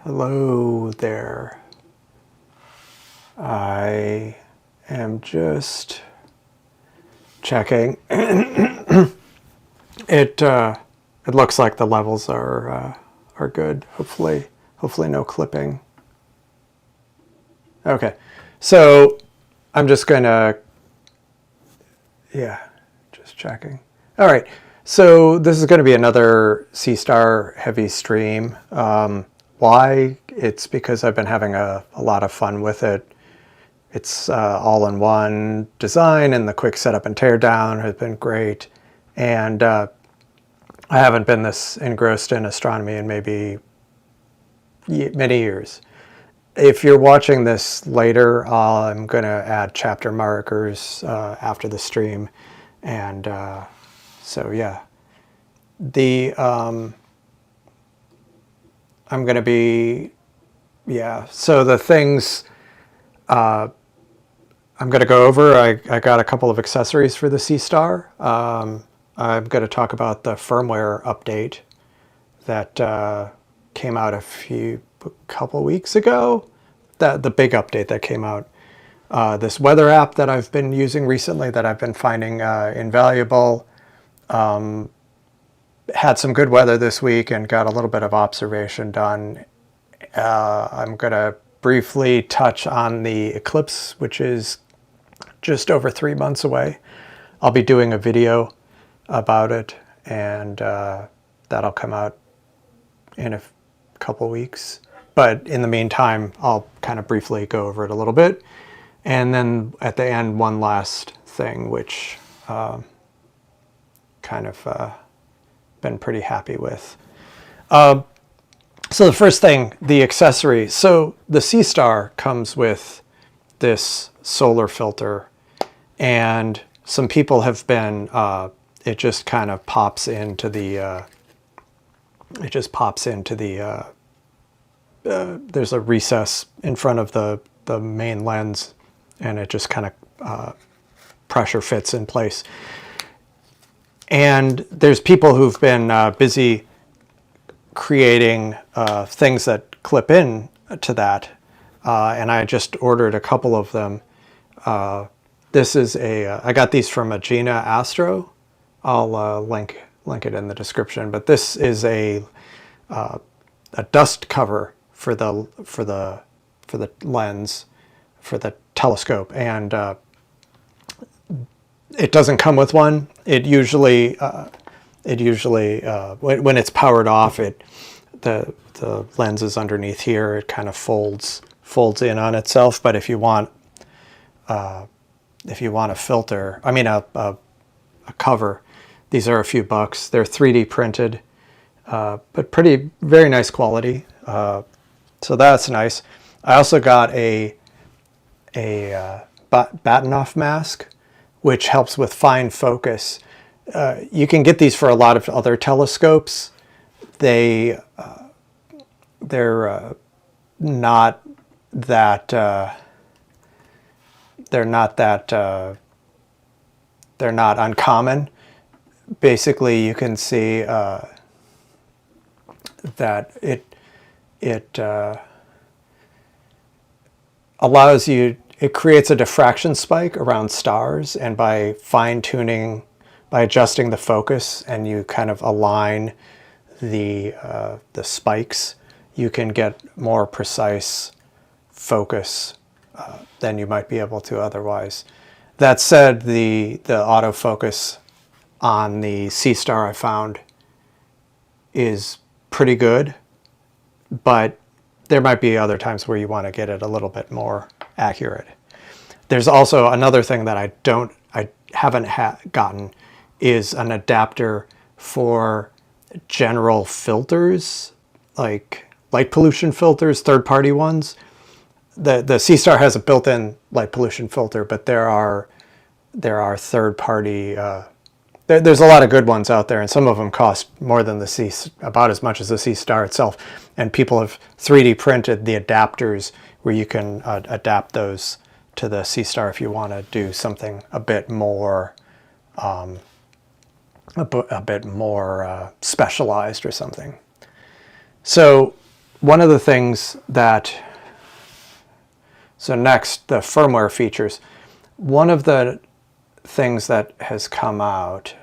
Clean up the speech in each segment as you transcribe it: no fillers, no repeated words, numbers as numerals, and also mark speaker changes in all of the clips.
Speaker 1: Hello there. I am just checking. It looks like the levels are good. Hopefully no clipping. Okay, so I'm just gonna, just checking. All right, so this is going to be another Seestar heavy stream. Why? It's because I've been having a lot of fun with it. It's all-in-one design, and the quick setup and teardown has been great. And I haven't been this engrossed in astronomy in maybe many years. If you're watching this later, I'm going to add chapter markers after the stream. And so, yeah. I'm going to be, so the things I'm going to go over, I got a couple of accessories for the Seestar. I'm going to talk about the firmware update that came out a couple weeks ago, the big update that came out. This weather app that I've been using recently that I've been finding invaluable. Had some good weather this week and got a little bit of observation done. I'm going to briefly touch on the Eclipse, which is just over 3 months away. I'll be doing a video about it, and that'll come out in a couple weeks. But in the meantime, I'll kind of briefly go over it a little bit. And then at the end, one last thing, which kind of been pretty happy with. So the first thing, the accessory. So the Seestar comes with this solar filter, and some people have been, it just kind of pops into the, there's a recess in front of the main lens, and it just kind of pressure fits in place. And there's people who've been busy creating things that clip in to that, and I just ordered a couple of them. This is I got these from Agena Astro. I'll link it in the description. But this is a dust cover for the lens, for the telescope, and it doesn't come with one. It usually when it's powered off, the lens is underneath here. It kind of folds in on itself. But if you want a filter, I mean a cover, these are a few bucks. They're 3D printed, but very nice quality. So that's nice. I also got a Bahtinov mask, which helps with fine focus. You can get these for a lot of other telescopes. They're not uncommon. Basically, you can see that it allows you. It creates a diffraction spike around stars, and by fine-tuning, by adjusting the focus, and you kind of align the spikes, you can get more precise focus than you might be able to otherwise. That said, the autofocus on the Seestar I found is pretty good, but there might be other times where you want to get it a little bit more accurate. There's also another thing that I haven't gotten is an adapter for general filters, like light pollution filters, third-party ones. The Seestar has a built-in light pollution filter, but there are third-party. There's a lot of good ones out there, and some of them cost more than about as much as the Seestar itself. And people have 3D printed the adapters where you can adapt those to the Seestar if you want to do something a bit more specialized or something. So one of the things that, so next, the firmware features. One of the things that has come out,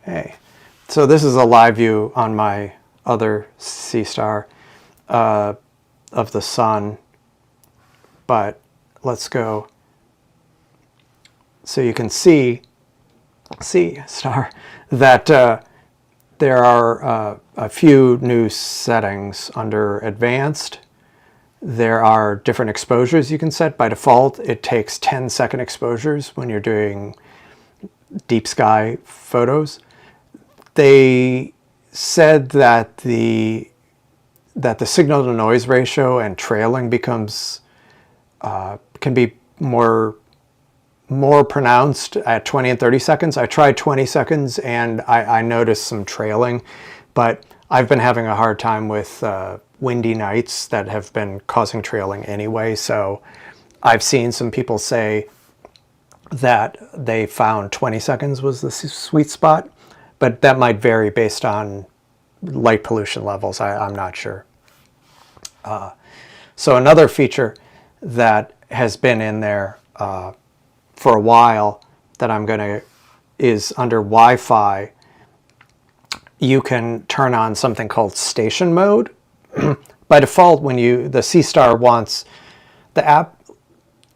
Speaker 1: hey. So this is a live view on my other Seestar of the sun, but let's go. So you can see Seestar that there are a few new settings under advanced. There are different exposures you can set. By default, it takes 10-second exposures when you're doing deep sky photos. They said that the signal to noise ratio and trailing becomes can be more pronounced at 20 and 30 seconds. I tried 20 seconds and I noticed some trailing, but I've been having a hard time with windy nights that have been causing trailing anyway. So I've seen some people say that they found 20 seconds was the sweet spot, but that might vary based on light pollution levels. I'm not sure. So another feature that has been in there for a while that is under Wi-Fi. You can turn on something called station mode. By default, when the Seestar wants the app,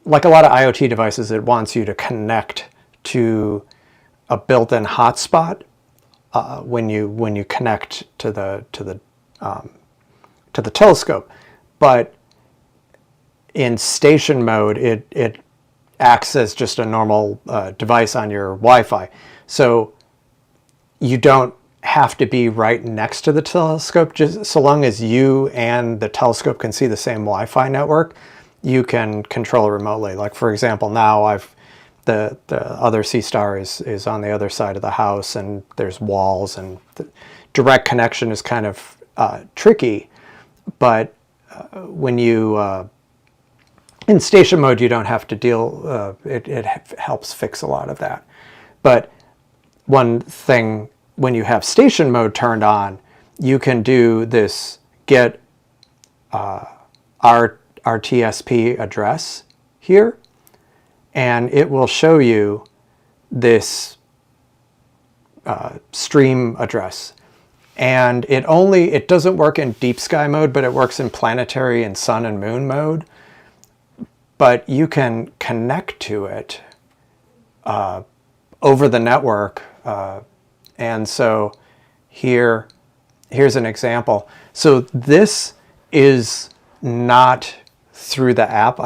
Speaker 1: like a lot of IoT devices, it wants you to connect to a built-in hotspot when you connect to the telescope. But in station mode, it acts as just a normal device on your Wi-Fi. So you don't have to be right next to the telescope. Just so long as you and the telescope can see the same Wi-Fi network, you can control it remotely. Like, for example, now the other Seestar is on the other side of the house, and there's walls, and the direct connection is kind of tricky. But when you in station mode, you don't have to deal. It helps fix a lot of that. But one thing, when you have station mode turned on, you can do this get RTSP address here, and it will show you this stream address. And it doesn't work in deep sky mode, but it works in planetary and sun and moon mode. But you can connect to it over the network. And so here's an example. So this is not through the app.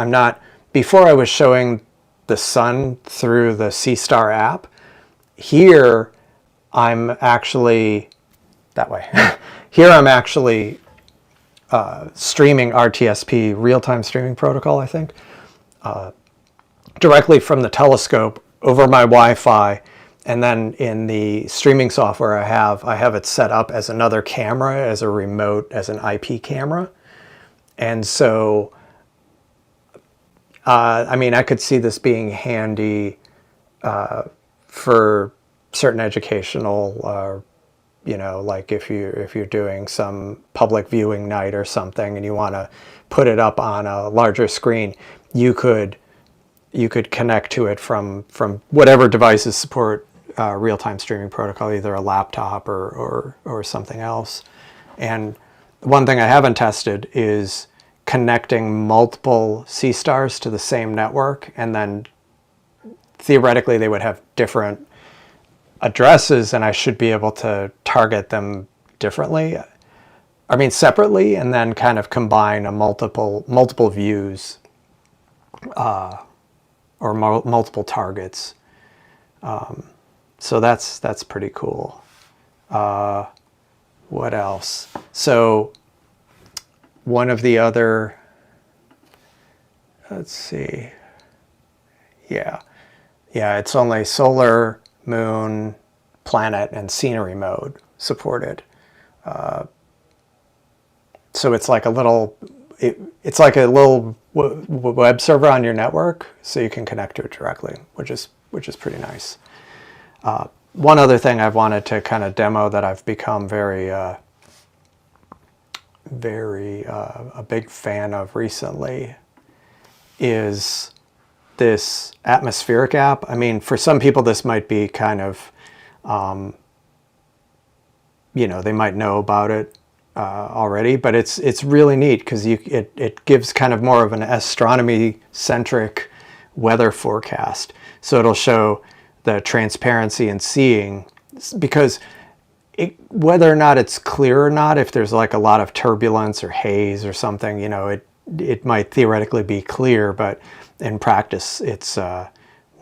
Speaker 1: Before I was showing the sun through the Seestar app. Here I'm actually, that way. Here I'm actually streaming RTSP, real-time streaming protocol, I think, directly from the telescope over my Wi-Fi. And then in the streaming software I have it set up as another camera, as a remote, as an IP camera. And so, I could see this being handy for certain educational, like if you're doing some public viewing night or something and you want to put it up on a larger screen, you could connect to it from whatever devices support real-time streaming protocol, either a laptop or something else. And one thing I haven't tested is connecting multiple Seestars to the same network, and then theoretically they would have different addresses, and I should be able to target them differently. Separately, and then kind of combine a multiple views or multiple targets. So that's pretty cool. What else? So one of the other, let's see. Yeah, it's only solar, moon, planet, and scenery mode supported. So it's like a little web server on your network, so you can connect to it directly, which is pretty nice. one other thing I've wanted to kind of demo that I've become a big fan of recently is this atmospheric app. I mean, for some people this might be kind of, you know, they might know about it already, but it's really neat because it gives kind of more of an astronomy centric weather forecast. So it'll show the transparency in seeing, because whether or not it's clear or not, if there's like a lot of turbulence or haze or something, you know, it might theoretically be clear, but in practice it's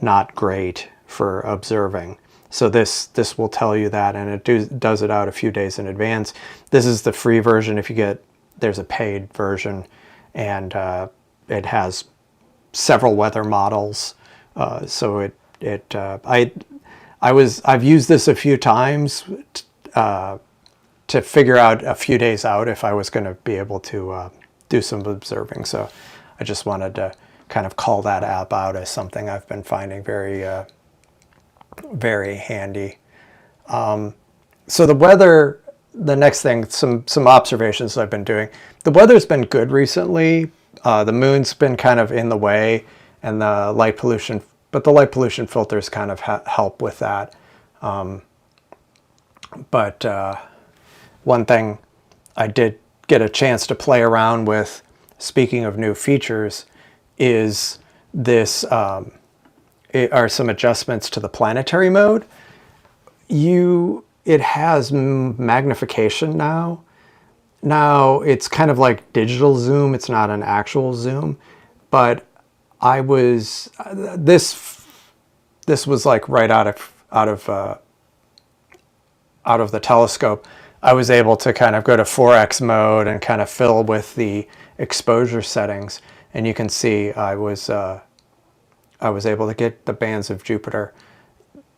Speaker 1: not great for observing. So this will tell you that, and it does it out a few days in advance. This is the free version. If you get, there's a paid version, and it has several weather models. So I've used this a few times to figure out a few days out if I was going to be able to do some observing. So I just wanted to kind of call that app out as something I've been finding very handy. So the weather, the next thing, some observations I've been doing. The weather's been good recently. The moon's been kind of in the way, and the light pollution, but the light pollution filters kind of help with that. But one thing I did get a chance to play around with, speaking of new features, is this are some adjustments to the planetary mode. It has magnification now. Now it's kind of like digital zoom. It's not an actual zoom, but this was like right out of the telescope. I was able to kind of go to 4x mode and kind of fill with the exposure settings, and you can see I was able to get the bands of Jupiter.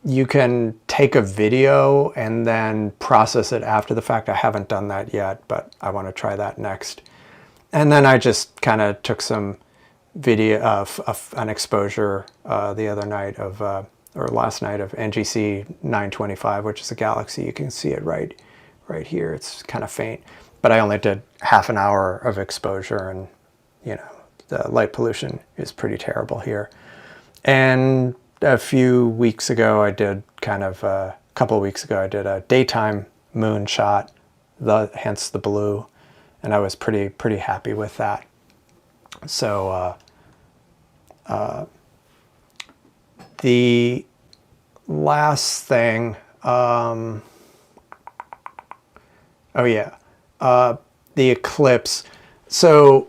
Speaker 1: You can take a video and then process it after the fact. I haven't done that yet, but I want to try that next. And then I just kind of took some video of an exposure the other night or last night of NGC 925, which is a galaxy. You can see it right here. It's kind of faint, but I only did half an hour of exposure, and you know, the light pollution is pretty terrible here. And a few weeks ago, a couple of weeks ago, I did a daytime moon shot, hence the blue, and I was pretty happy with that. So the last thing, the Eclipse. So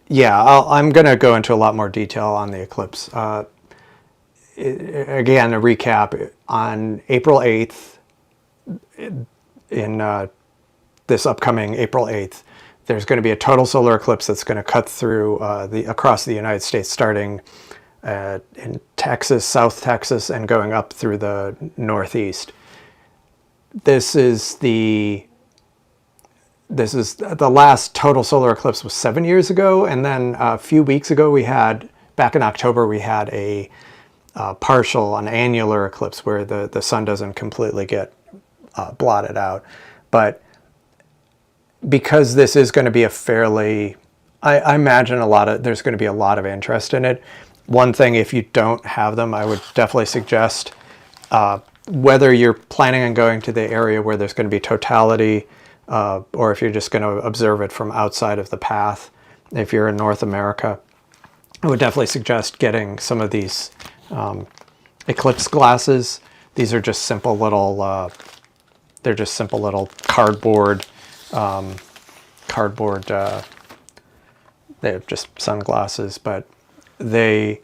Speaker 1: yeah, I'm going to go into a lot more detail on the Eclipse. Again, a recap, on April 8th, in this upcoming April 8th, there's going to be a total solar eclipse that's going to cut through across the United States, starting in Texas, South Texas, and going up through the Northeast. This is the last total solar eclipse was 7 years ago, and then a few weeks ago back in October, we had an annular eclipse where the sun doesn't completely get blotted out. But because this is going to be I imagine there's going to be a lot of interest in it. One thing, if you don't have them, I would definitely suggest, whether you're planning on going to the area where there's going to be totality, or if you're just going to observe it from outside of the path. If you're in North America, I would definitely suggest getting some of these eclipse glasses. These are just simple little cardboard. They're just sunglasses, but you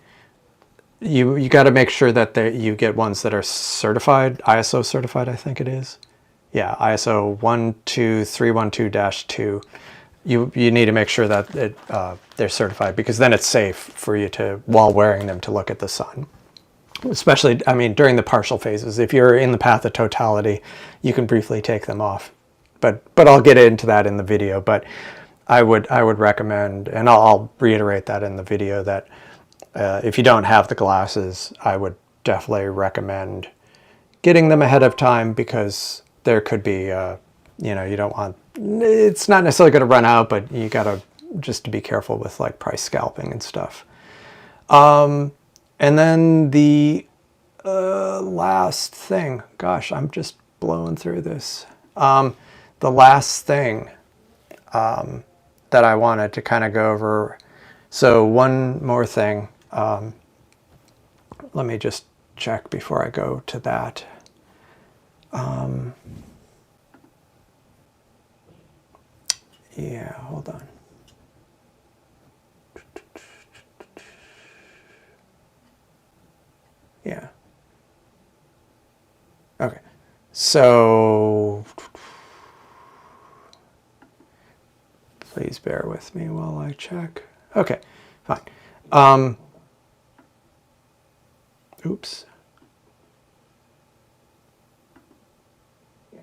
Speaker 1: got to make sure that you get ones that are certified, ISO certified, I think it is. Yeah, ISO 12312-2. You need to make sure that they're certified, because then it's safe for you to, while wearing them, to look at the sun. Especially, I mean, during the partial phases. If you're in the path of totality, you can briefly take them off. But I'll get into that in the video. But I would recommend, and I'll reiterate that in the video, that if you don't have the glasses, I would definitely recommend getting them ahead of time, because there could be, you know, you don't want, it's not necessarily going to run out, but you got to just to be careful with like price scalping and stuff. And then the last thing, gosh, I'm just blowing through this. The last thing that I wanted to kind of go over. So one more thing. Let me just check before I go to that. Yeah, hold on. Yeah. Okay. So please bear with me while I check. Okay, fine. Oops. Yeah.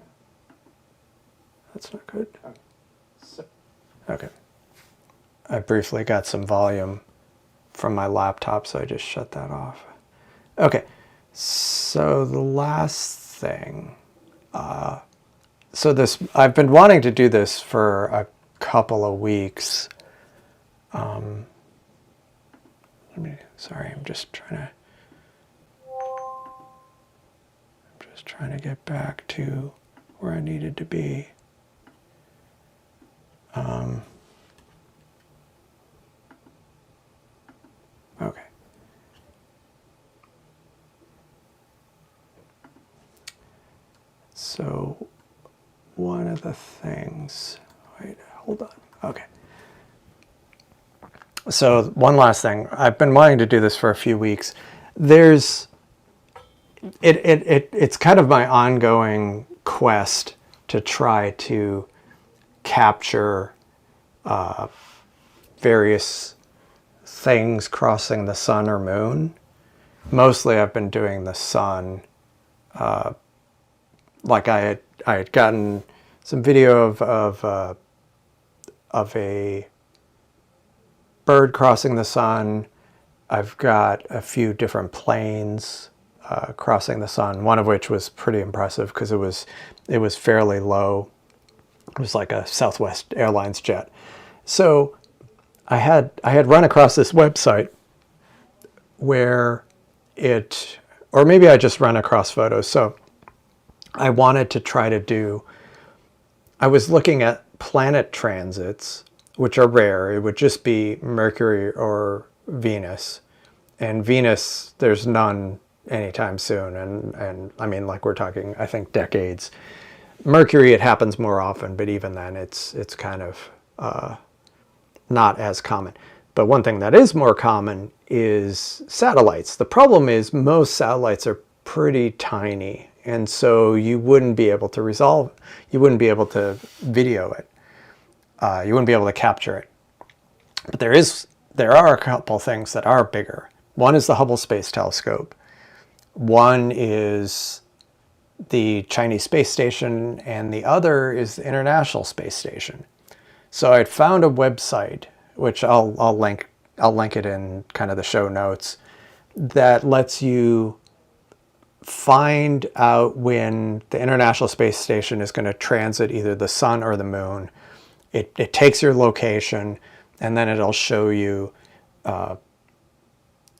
Speaker 1: That's not good. Okay. I briefly got some volume from my laptop, so I just shut that off. Okay, so the last thing. So this, I've been wanting to do this for a couple of weeks. Sorry, I'm just trying to get back to where I needed to be. Okay. So one of the things, wait, hold on. Okay. So one last thing. I've been wanting to do this for a few weeks. There's, it's kind of my ongoing quest to try to capture various things crossing the sun or moon. Mostly I've been doing the sun. Like I had gotten some video of a bird crossing the sun. I've got a few different planes crossing the sun, one of which was pretty impressive because it was fairly low. It was like a Southwest Airlines jet. So I had run across this website where or maybe I just run across photos. So I wanted to try to do, I was looking at planet transits, which are rare. It would just be Mercury or Venus. And Venus, there's none anytime soon. And I mean, like we're talking, I think, decades. Mercury, it happens more often, but even then it's kind of not as common. But one thing that is more common is satellites. The problem is most satellites are pretty tiny, and so you wouldn't be able to video it. You wouldn't be able to capture it. But there are a couple things that are bigger. One is the Hubble Space Telescope. One is the Chinese space station, and the other is the International Space Station. So I'd found a website, which I'll link it in kind of the show notes, that lets you find out when the International Space Station is going to transit either the sun or the moon. It takes your location, and then it'll show you,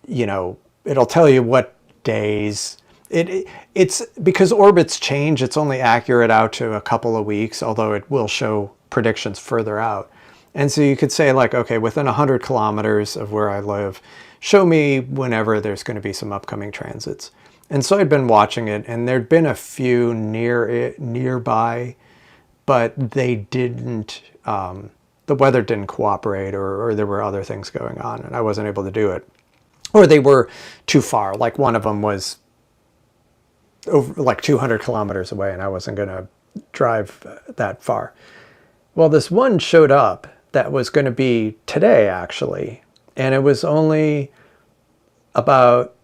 Speaker 1: you know, it'll tell you what days. It's because orbits change, it's only accurate out to a couple of weeks, although it will show predictions further out. And so you could say, like, okay, within 100 kilometers of where I live, show me whenever there's going to be some upcoming transits. And so I'd been watching it, and there'd been a few nearby, but they didn't, the weather didn't cooperate, or there were other things going on, and I wasn't able to do it. Or they were too far. Like one of them was over like 200 kilometers away, and I wasn't going to drive that far. Well, this one showed up that was going to be today, actually, and it was only about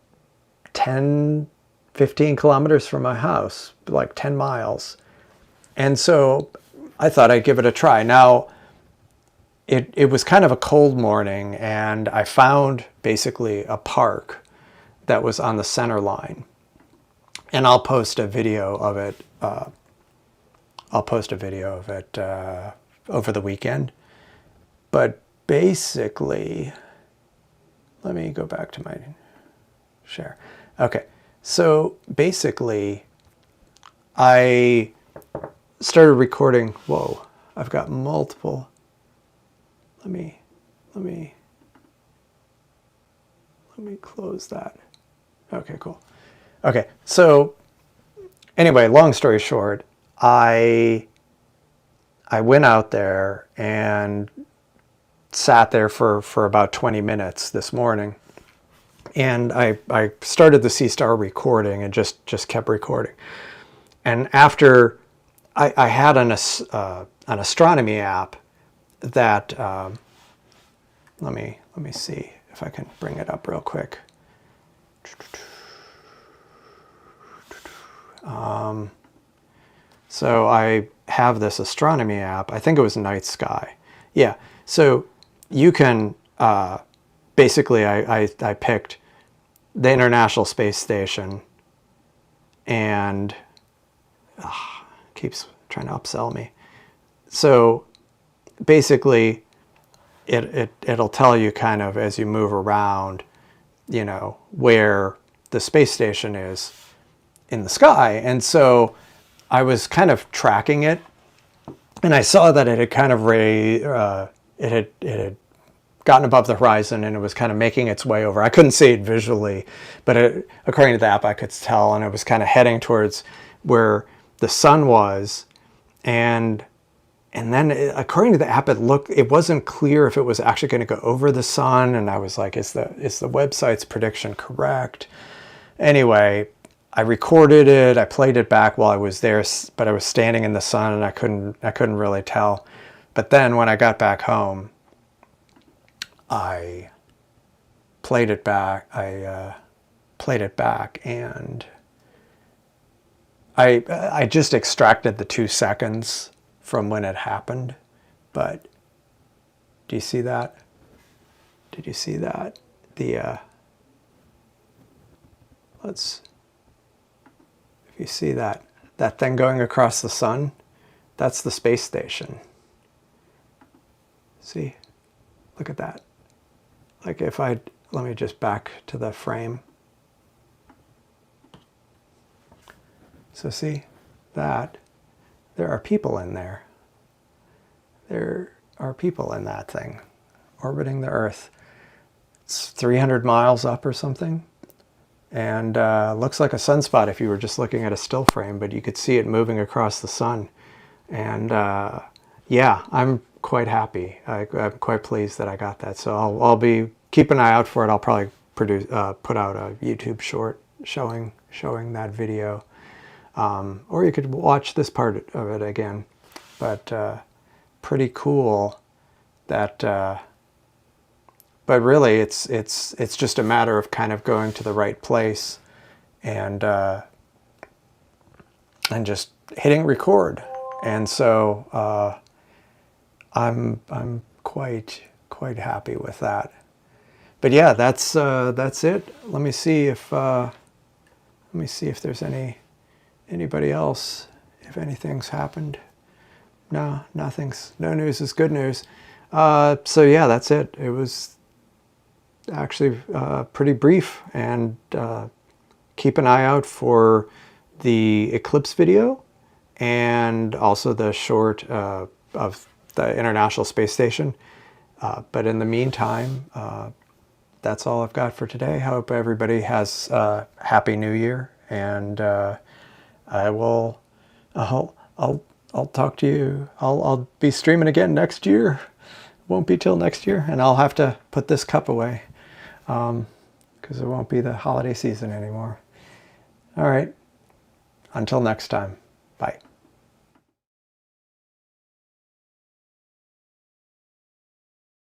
Speaker 1: 10, 15 kilometers from my house, like 10 miles. And so I thought I'd give it a try. Now, it was kind of a cold morning, and I found basically a park that was on the center line. and I'll post a video of it. I'll post a video of it over the weekend. But basically, let me go back to my share. Okay, so basically, I started recording. Whoa, I've got multiple. Let me close that. Okay, cool. Okay, so anyway, long story short, I went out there and sat there for about 20 minutes this morning, and I started the Seestar recording and just kept recording. And after I had an astronomy app that let me see if I can bring it up real quick. So I have this astronomy app. I think it was Night Sky. Yeah. So you can basically I picked the International Space Station, and keeps trying to upsell me. So basically it'll tell you kind of as you move around, you know, where the space station is in the sky. And so I was kind of tracking it, and I saw that it had kind of it had gotten above the horizon, and it was kind of making its way over. I couldn't see it visually, but according to the app, I could tell, and it was kind of heading towards where the sun was, and then according to the app, it wasn't clear if it was actually going to go over the sun, and I was like, is the website's prediction correct? Anyway, I recorded it, I played it back while I was there, but I was standing in the sun and I couldn't really tell. But then when I got back home, I played it back. And I just extracted the 2 seconds from when it happened. But do you see that? Did you see that? If you see that thing going across the sun, that's the space station. See? Look at that. Like let me just back to the frame. So see that? There are people in there. There are people in that thing orbiting the Earth. It's 300 miles up or something. And looks like a sunspot if you were just looking at a still frame, but you could see it moving across the sun. And yeah, I'm quite happy. I'm quite pleased that I got that. So I'll be keep an eye out for it. I'll probably put out a YouTube short showing that video, or you could watch this part of it again. But pretty cool that. But really, it's just a matter of kind of going to the right place and just hitting record. And so I'm quite happy with that. But yeah, that's it. Let me see if there's anybody else, if anything's happened. No, nothing's. No news is good news. So yeah, that's it. It was actually pretty brief, and keep an eye out for the Eclipse video and also the short of the International Space Station. But in the meantime, that's all I've got for today. I hope everybody has a Happy New Year, and I'll talk to you. I'll be streaming again next year. Won't be till next year, and I'll have to put this cup away because it won't be the holiday season anymore. All right, until next time, bye.